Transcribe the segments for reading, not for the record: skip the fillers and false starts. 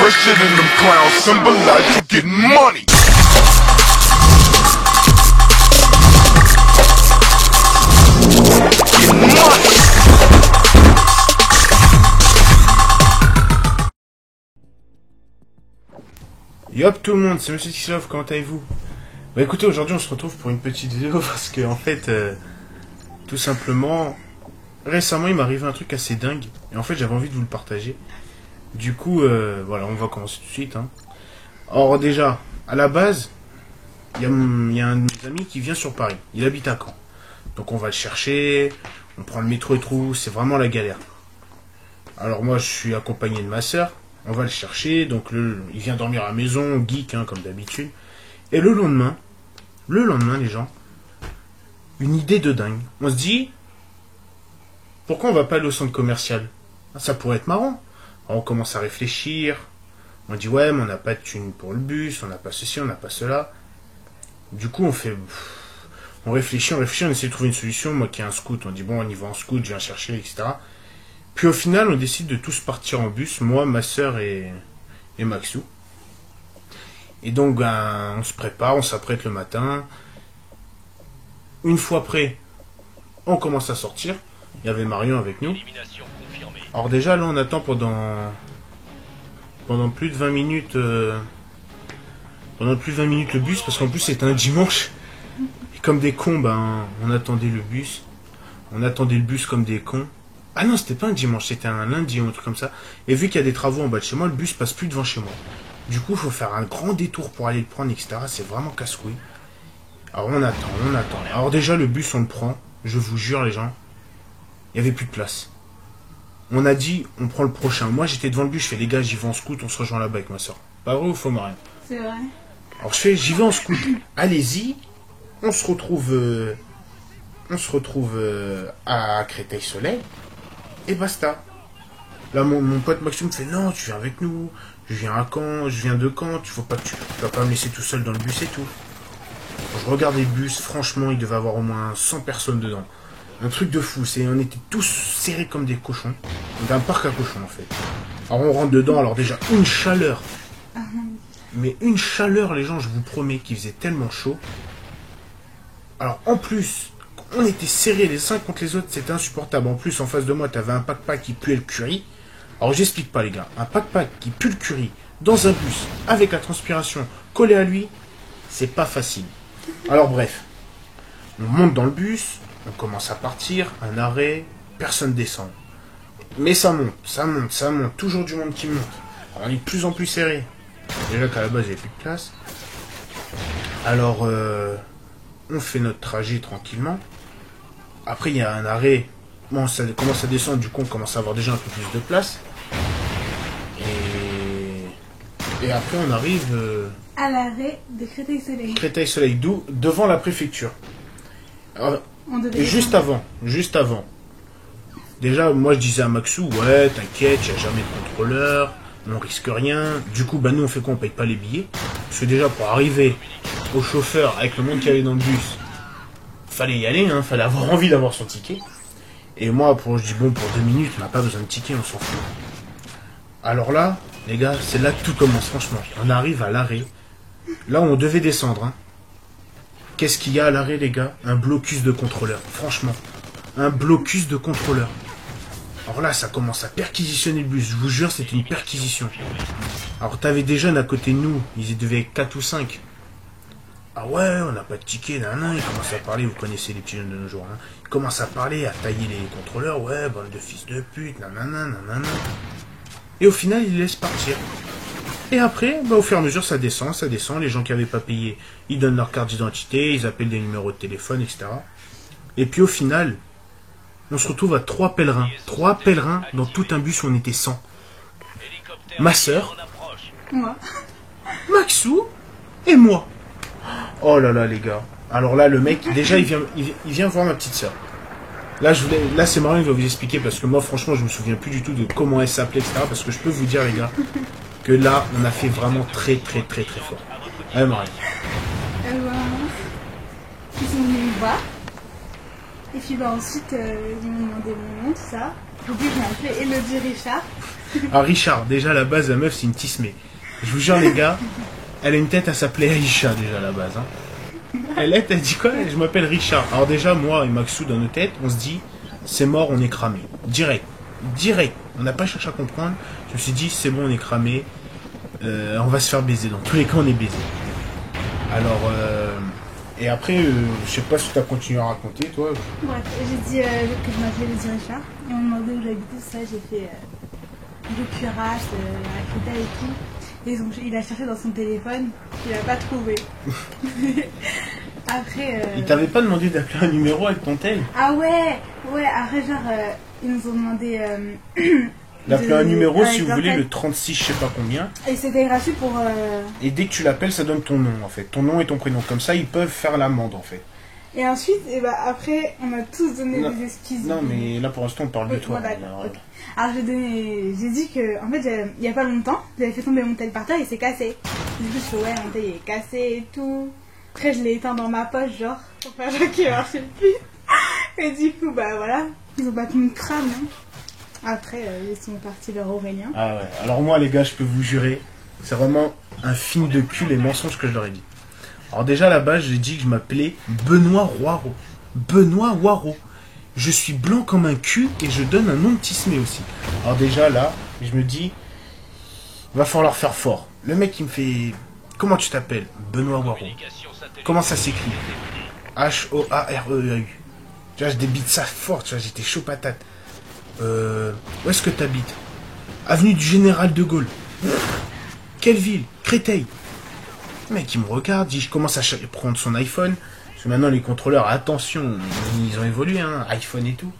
fresher than them clowns, symbolize you getting money. Getting money. Yop tout le monde, c'est Monsieur Tisselov, comment allez-vous? Bah écoutez, aujourd'hui on se retrouve pour une petite vidéo parce que en fait, tout simplement, récemment il m'est arrivé un truc assez dingue et en fait j'avais envie de vous le partager. Du coup, voilà, on va commencer tout de suite. Hein. Alors déjà, à la base, il y a un de mes amis qui vient sur Paris, il habite à Caen. Donc on va le chercher, on prend le métro et tout, c'est vraiment la galère. Alors moi je suis accompagné de ma soeur. On va le chercher, donc il vient dormir à la maison, geek, hein, comme d'habitude. Et le lendemain, les gens, une idée de dingue. On se dit, pourquoi on va pas aller au centre commercial? Ça pourrait être marrant. Alors on commence à réfléchir. On dit, ouais, mais on n'a pas de thune pour le bus, on n'a pas ceci, on n'a pas cela. Du coup, on réfléchit, on essaie de trouver une solution. Moi qui ai un scoot, on dit, bon, on y va en scoot, je viens chercher, etc. Puis au final, on décide de tous partir en bus, moi, ma soeur et Maxou. Et donc, on se prépare, on s'apprête le matin. Une fois prêt, on commence à sortir. Il y avait Marion avec nous. Alors déjà, là, on attend pendant plus de 20 minutes... pendant plus de 20 minutes le bus, parce qu'en plus, c'était un dimanche. Et comme des cons, on attendait le bus. On attendait le bus comme des cons. Ah non, c'était pas un dimanche, c'était un lundi ou un truc comme ça. Et vu qu'il y a des travaux en bas de chez moi, le bus passe plus devant chez moi. Du coup, il faut faire un grand détour pour aller le prendre, etc. C'est vraiment casse-couille. Alors on attend. Alors déjà, le bus, on le prend. Je vous jure, les gens, il n'y avait plus de place. On a dit, on prend le prochain. Moi, j'étais devant le bus, je fais, les gars, j'y vais en scoot, on se rejoint là-bas avec ma soeur. Pas vrai ou faux, Marion? C'est vrai. Alors je fais, j'y vais en scoot. Allez-y, on se retrouve à Créteil-Soleil. Et basta. Là, mon pote Maxime me fait, non, tu viens avec nous. Je viens de Caen. Tu vas pas me laisser tout seul dans le bus et tout. Je regarde les bus, franchement, il devait avoir au moins 100 personnes dedans. Un truc de fou. On était tous serrés comme des cochons. Donc un parc à cochons, en fait. Alors on rentre dedans, alors déjà, une chaleur. Mais une chaleur, les gens, je vous promets, qu'il faisait tellement chaud. Alors en plus... on était serrés les uns contre les autres, c'était insupportable. En plus, en face de moi, t'avais un pack-pack qui puait le curry. Alors, j'explique pas, les gars. Un pack-pack qui pue le curry dans un bus, avec la transpiration collée à lui, c'est pas facile. Alors, bref. On monte dans le bus, on commence à partir, un arrêt, personne descend. Mais ça monte. Toujours du monde qui monte. Alors, on est de plus en plus serré. Déjà qu'à la base, il n'y avait plus de place. Alors, on fait notre trajet tranquillement. Après, il y a un arrêt. Bon, ça commence à descendre, du coup, on commence à avoir déjà un peu plus de place. Et après, on arrive... à l'arrêt de Créteil-Soleil. Créteil-Soleil, devant la préfecture. Alors, et juste avant. Déjà, moi, je disais à Maxou, ouais, t'inquiète, il n'y a jamais de contrôleur, on risque rien. Du coup, nous, on fait quoi? On paye pas les billets. Parce que déjà, pour arriver au chauffeur, avec le monde qui allait dans le bus... fallait y aller, fallait avoir envie d'avoir son ticket. Et moi, je dis, bon, pour 2 minutes, on n'a pas besoin de ticket, on s'en fout. Alors là, les gars, c'est là que tout commence, franchement. On arrive à l'arrêt. Là où on devait descendre. Qu'est-ce qu'il y a à l'arrêt, les gars? Un blocus de contrôleurs, franchement. Un blocus de contrôleurs. Alors là, ça commence à perquisitionner le bus. Je vous jure, c'était une perquisition. Alors, t'avais des jeunes à côté de nous. Ils devaient être 4 ou 5. Ah ouais, on n'a pas de ticket, ils commencent à parler, vous connaissez les petits jeunes de nos jours, Ils commencent à parler, à tailler les contrôleurs, ouais, bande de fils de pute, nanana. Et au final, ils laissent partir. Et après, au fur et à mesure, ça descend, les gens qui n'avaient pas payé, ils donnent leur carte d'identité, ils appellent des numéros de téléphone, etc. Et puis au final, on se retrouve à 3 pèlerins. 3 pèlerins dans tout un bus où on était 100. Ma soeur, Moi. Maxou et moi. Oh là là, les gars. Alors là, le mec, déjà, il vient voir ma petite sœur. Là, c'est marrant, il va vous expliquer, parce que moi, franchement, je me souviens plus du tout de comment elle s'appelait, etc. Parce que je peux vous dire, les gars, que là, on a fait vraiment très fort. Allez, Marie. Ils sont venus me voir. Et puis ensuite, ils m'ont demandé mon nom, tout ça. Du coup, je m'appelais Elodie Richard. Ah, Richard, déjà à la base, la meuf, c'est une tismée. Je vous jure, les gars, elle a une tête à s'appeler Aïcha, déjà à la base. Hein. Elle dit quoi? Je m'appelle Richard. Alors, déjà, moi et Maxou, dans nos têtes, on se dit, c'est mort, on est cramé. Direct. On n'a pas cherché à comprendre. Je me suis dit, c'est bon, on est cramé. On va se faire baiser. Dans tous les cas, on est baisé. Alors, et après, je sais pas si tu as continué à raconter, toi. Bref, j'ai dit que je m'appelais Elodie Richard. Et on m'a demandé où j'habitais, tout ça. J'ai fait le cuirasse, la Créta et tout. Et il a cherché dans son téléphone. Il a pas trouvé. Après. Il t'avait pas demandé d'appeler un numéro avec ton tel? Ah ouais. Après, genre, ils nous ont demandé. D'appeler un numéro, si vous leur voulez, tête. le 36, je sais pas combien. Et c'était gratuit pour. Et dès que tu l'appelles, ça donne ton nom, en fait. Ton nom et ton prénom. Comme ça, ils peuvent faire l'amende, en fait. Et ensuite, après, on m'a tous donné Non. des excuses. Non, mais là, pour l'instant, on parle de Oui, toi. bon, d'accord, Alors, ok. Alors j'ai dit que, en fait, il y a pas longtemps, j'avais fait tomber mon tel par terre et il s'est cassé. Du coup, je fais, ouais, mon tel il est cassé et tout. Après, je l'ai éteint dans ma poche, genre, pour faire genre qu'il marchait plus. Et du coup, bah voilà, ils ont battu une crâne. Hein. Après, ils sont partis vers Aurélien. Ah ouais. Alors moi, les gars, je peux vous jurer, c'est vraiment un film de cul les mensonges que je leur ai dit. Alors déjà, à la base, j'ai dit que je m'appelais Benoît Roireau. Benoît Roireau. Je suis blanc comme un cul et je donne un nom de tismé aussi. Alors déjà, là, je me dis, va falloir faire fort. Le mec, il me fait, comment tu t'appelles? Benoît Roireau. Comment ça s'écrit? H-O-A-R-E-A-U. Tu vois, je débite ça fort, tu vois, j'étais chaud patate. Où est-ce que t'habites? Avenue du Général de Gaulle. Quelle ville? Créteil. Le mec, il me regarde, je commence à prendre son iPhone. Parce que maintenant, les contrôleurs, attention, ils ont évolué, hein, iPhone et tout.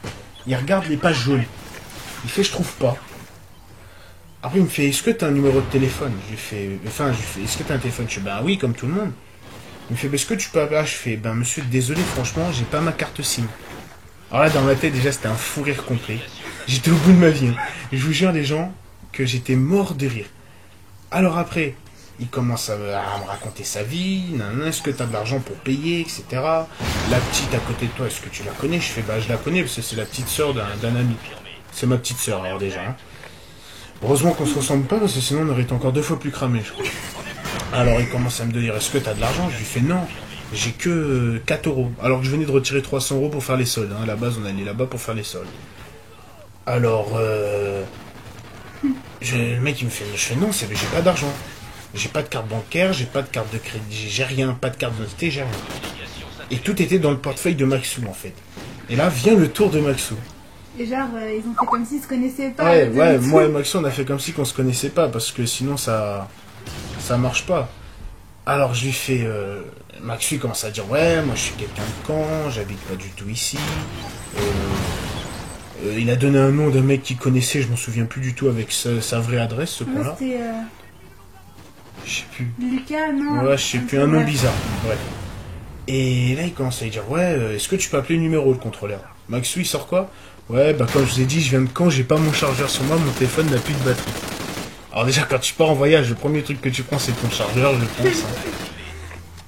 Il regarde les pages jaunes. Il fait, je trouve pas. Après, il me fait, est-ce que t'as un numéro de téléphone? Je lui fais, est-ce que t'as un téléphone? Je fais, bah oui, comme tout le monde. Il me fait, est-ce que tu peux appeler? Je fais, ben monsieur, désolé, franchement, j'ai pas ma carte SIM. Alors là, dans ma tête, déjà, c'était un fou rire complet. J'étais au bout de ma vie. Hein. Je vous jure, les gens, que j'étais mort de rire. Alors après, il commence à me raconter sa vie. Est-ce que tu as de l'argent pour payer, etc. La petite à côté de toi, est-ce que tu la connais? Je fais, bah je la connais parce que c'est la petite sœur d'un ami. C'est ma petite sœur, alors déjà. Hein. Heureusement qu'on se ressemble pas parce que sinon on aurait été encore 2 fois plus cramé, je crois. Alors il commence à me dire, est-ce que tu as de l'argent? Je lui fais, non. J'ai que 4 euros. Alors que je venais de retirer 300 euros pour faire les soldes. Hein. À la base, on allait là-bas pour faire les soldes. Alors, le mec, il me fait, je fais non, j'ai pas d'argent. J'ai pas de carte bancaire, j'ai pas de carte de crédit, j'ai rien, pas de carte d'identité, j'ai rien. Et tout était dans le portefeuille de Maxou, en fait. Et là, vient le tour de Maxou. Et genre, ils ont fait comme s'ils se connaissaient pas. Ouais, moi et Maxou, on a fait comme si qu'on se connaissait pas, parce que sinon, ça marche pas. Alors, je lui fais... Maxu commence à dire, ouais, moi je suis quelqu'un de Caen, j'habite pas du tout ici. Il a donné un nom d'un mec qu'il connaissait, je m'en souviens plus du tout avec sa vraie adresse, ce Moi, con-là. c'était Je sais plus. Lucas, non? Ouais, je sais plus, un nom bizarre. Bref. Et là, il commence à dire, ouais, est-ce que tu peux appeler le numéro, le contrôleur? Maxu, il sort quoi? Ouais, bah comme je vous ai dit, je viens de Caen, j'ai pas mon chargeur sur moi, mon téléphone n'a plus de batterie. Alors déjà, quand tu pars en voyage, le premier truc que tu prends, c'est ton chargeur, je pense.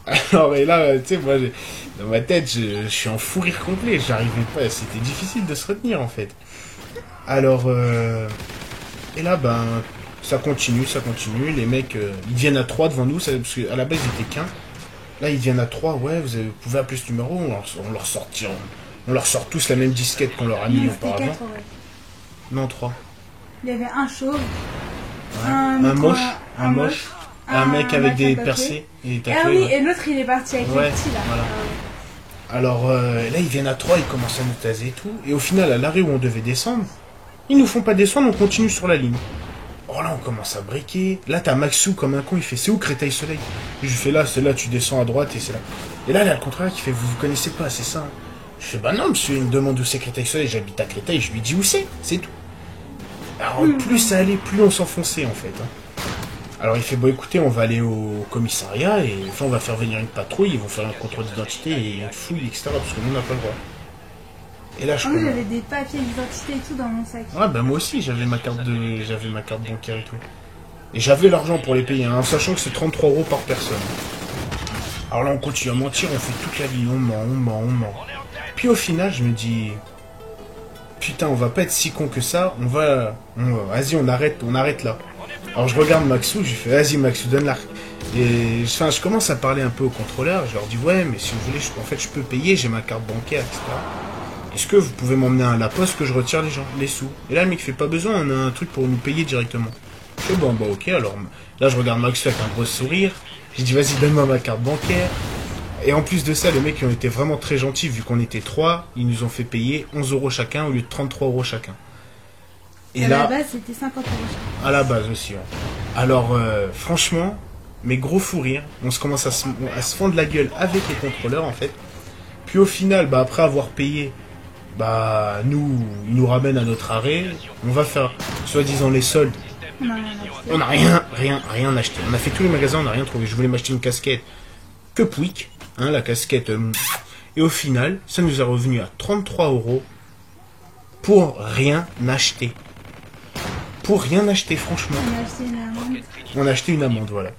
Hein. Alors, et là, tu sais, moi, dans ma tête, je suis en fou rire complet. J'arrivais pas, c'était difficile de se retenir, en fait. Alors, et là, ben, ça continue. Les mecs, ils viennent à 3 devant nous, parce qu'à la base, ils étaient qu'un. Là, ils viennent à 3, ouais, vous pouvez appeler ce numéro, on leur sort tous la même disquette qu'on leur a mis Non, c'était auparavant. 4, ouais. Non, 3. Il y avait un chauve, Ouais. un moche, un mec avec des percés et des Ah tatoués. oui, Ouais. et l'autre il est parti avec Ouais, le petit là. voilà. Alors là, ils viennent à 3, ils commencent à nous taser et tout. Et au final, à l'arrêt où on devait descendre, ils nous font pas descendre, on continue sur la ligne. Oh là, on commence à briquer. Là, t'as Maxou comme un con, il fait, c'est où Créteil-Soleil? Je lui fais, là, c'est là, tu descends à droite et c'est là. Et là, il y a le contrôleur qui fait, vous connaissez pas, c'est ça? Je fais, bah non, monsieur, il me demande où c'est Créteil-Soleil, j'habite à Créteil, je lui dis où c'est tout. Alors, plus ça allait, plus on s'enfonçait, en fait. Hein. Alors, il fait, bon, écoutez, on va aller au commissariat, et enfin, on va faire venir une patrouille, ils vont faire un contrôle d'identité et une fouille, etc., parce que nous, on n'a pas le droit. Et là, je Moi connais. j'avais des papiers d'identité et tout dans mon sac. Ouais, bah moi aussi, j'avais ma carte bancaire et tout. Et j'avais l'argent pour les payer, hein, sachant que c'est 33 euros par personne. Alors là, on continue à mentir, on fait toute la vie, on ment. Puis au final, je me dis... putain, on va pas être si con que ça, vas-y, on arrête là. Alors je regarde Maxou, je lui fais, vas-y Maxou, donne l'arc. Et je commence à parler un peu au contrôleur, je leur dis, ouais, mais si vous voulez, je peux payer, j'ai ma carte bancaire, etc. Est-ce que vous pouvez m'emmener à la poste que je retire les sous? Et là, le mec fait, pas besoin, on a un truc pour nous payer directement. Je fais, bon, bah ok, alors là, je regarde Maxou avec un gros sourire, je dis, vas-y, donne-moi ma carte bancaire. Et en plus de ça, les mecs, ils ont été vraiment très gentils, vu qu'on était 3, ils nous ont fait payer 11 € chacun au lieu de 33 € chacun. Et à là, la base, c'était 50 € chacun. à la base aussi, ouais. Alors, franchement, mes gros fous rires, on se commence à se fendre la gueule avec les contrôleurs, en fait. Puis au final, bah, après avoir payé, bah, ils nous ramènent à notre arrêt, on va faire, soi-disant, les soldes. On a rien acheté. On n'a rien acheté. On a fait tous les magasins, on n'a rien trouvé. Je voulais m'acheter une casquette que Pouic, hein, la casquette. Et au final, ça nous est revenu à 33 € pour rien acheter. Pour rien acheter, franchement. On a acheté une amende. On a acheté une amende, voilà.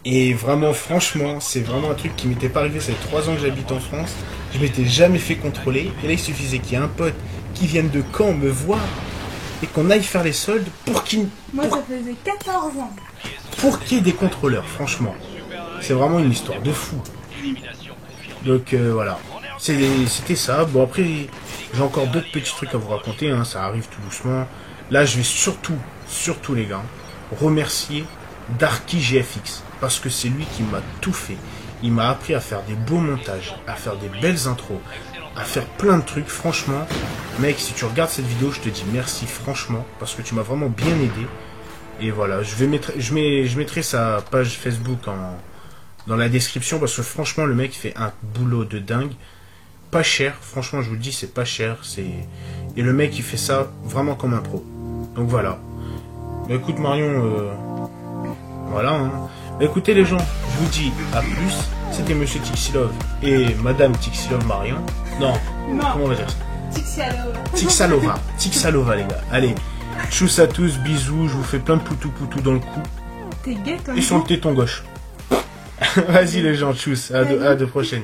Et vraiment, franchement, c'est vraiment un truc qui m'était pas arrivé. Ça fait 3 ans que j'habite en France. Je m'étais jamais fait contrôler. Et là, il suffisait qu'il y ait un pote qui vienne de Caen me voir et qu'on aille faire les soldes pour qu'il Moi, ça faisait 14 ans. y ait des contrôleurs, franchement. C'est vraiment une histoire de fou. Donc voilà. C'était ça. Bon, après, j'ai encore d'autres petits trucs à vous raconter. Hein. Ça arrive tout doucement. Là, je vais surtout les gars, remercier Darky GFX. Parce que c'est lui qui m'a tout fait. Il m'a appris à faire des beaux montages, à faire des belles intros, à faire plein de trucs. Franchement, mec, si tu regardes cette vidéo, je te dis merci, franchement, parce que tu m'as vraiment bien aidé. Et voilà, je mettrai sa page Facebook dans la description, parce que franchement, le mec fait un boulot de dingue. Pas cher, franchement, je vous le dis, c'est pas cher. Et le mec, il fait ça vraiment comme un pro. Donc voilà. Bah, écoute, Marion, voilà, hein. Bah, écoutez les gens, je vous dis à plus. C'était Monsieur Tixilov et Madame Tixilov Marion. Non, comment on va dire ça? Tixalova les gars. Allez, tchuss à tous, bisous, je vous fais plein de poutou dans le cou. T'es gay, toi. Et sur le téton gauche. Vas-y les gens, tchuss, à de prochaine.